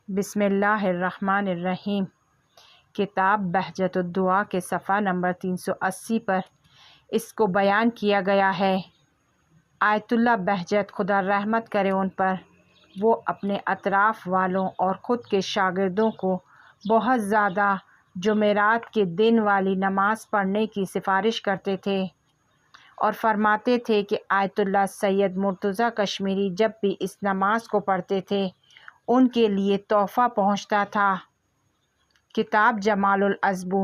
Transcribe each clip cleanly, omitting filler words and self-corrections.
بسم اللہ الرحمن الرحیم۔ کتاب بہجت الدعا کے صفحہ نمبر 380 پر اس کو بیان کیا گیا ہے۔ آیت اللہ بہجت خدا رحمت کرے ان پر، وہ اپنے اطراف والوں اور خود کے شاگردوں کو بہت زیادہ جمعرات کے دن والی نماز پڑھنے کی سفارش کرتے تھے اور فرماتے تھے کہ آیت اللہ سید مرتضیٰ کشمیری جب بھی اس نماز کو پڑھتے تھے ان کے لیے تحفہ پہنچتا تھا۔ کتاب جمال العذب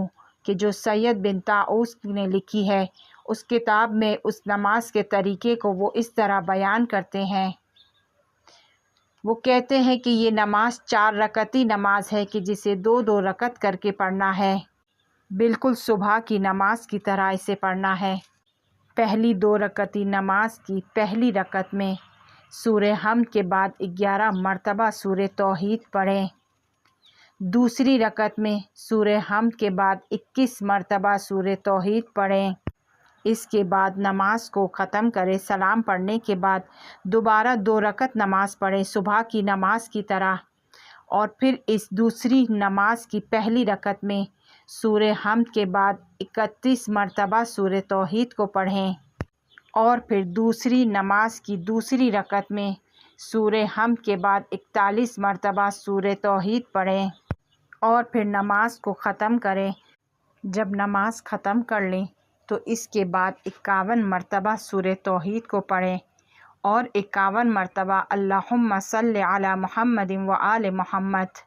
کہ جو سید بن طاؤس نے لکھی ہے، اس کتاب میں اس نماز کے طریقے کو وہ اس طرح بیان کرتے ہیں۔ وہ کہتے ہیں کہ یہ نماز 4 رکعتی نماز ہے کہ جسے 2 رکعت کر کے پڑھنا ہے، بالکل صبح کی نماز کی طرح اسے پڑھنا ہے۔ پہلی 2 رکعتی نماز کی پہلی رکعت میں سورہ حمد کے بعد 11 مرتبہ سورہ توحید پڑھیں، دوسری رکعت میں سورہ حمد کے بعد 21 مرتبہ سورہ توحید پڑھیں۔ اس کے بعد نماز کو ختم کرے، سلام پڑھنے کے بعد دوبارہ 2 رکعت نماز پڑھیں صبح کی نماز کی طرح، اور پھر اس دوسری نماز کی پہلی رکعت میں سورہ حمد کے بعد 31 مرتبہ سورہ توحید کو پڑھیں، اور پھر دوسری نماز کی دوسری رکعت میں سورہ حمد کے بعد 41 مرتبہ سورہ توحید پڑھیں، اور پھر نماز کو ختم کریں۔ جب نماز ختم کر لیں تو اس کے بعد 51 مرتبہ سورہ توحید کو پڑھیں، اور 51 مرتبہ اللہم صلی علی محمد و آل محمد،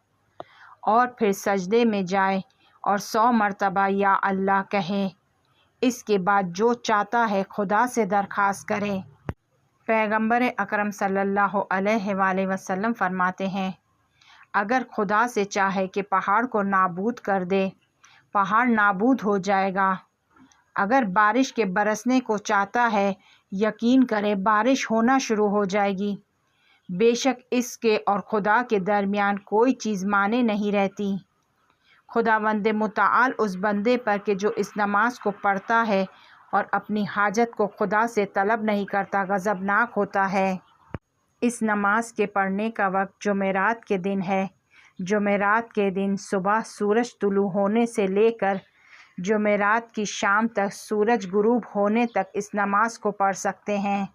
اور پھر سجدے میں جائیں اور 100 مرتبہ یا اللہ کہیں۔ اس کے بعد جو چاہتا ہے خدا سے درخواست کرے۔ پیغمبر اکرم صلی اللہ علیہ وآلہ وسلم فرماتے ہیں، اگر خدا سے چاہے کہ پہاڑ کو نابود کر دے، پہاڑ نابود ہو جائے گا۔ اگر بارش کے برسنے کو چاہتا ہے، یقین کرے بارش ہونا شروع ہو جائے گی۔ بے شک اس کے اور خدا کے درمیان کوئی چیز مانے نہیں رہتی۔ خداوند متعال اس بندے پر کہ جو اس نماز کو پڑھتا ہے اور اپنی حاجت کو خدا سے طلب نہیں کرتا، غضبناک ہوتا ہے۔ اس نماز کے پڑھنے کا وقت جمعرات کے دن ہے۔ جمعرات کے دن صبح سورج طلوع ہونے سے لے کر جمعرات کی شام تک سورج غروب ہونے تک اس نماز کو پڑھ سکتے ہیں۔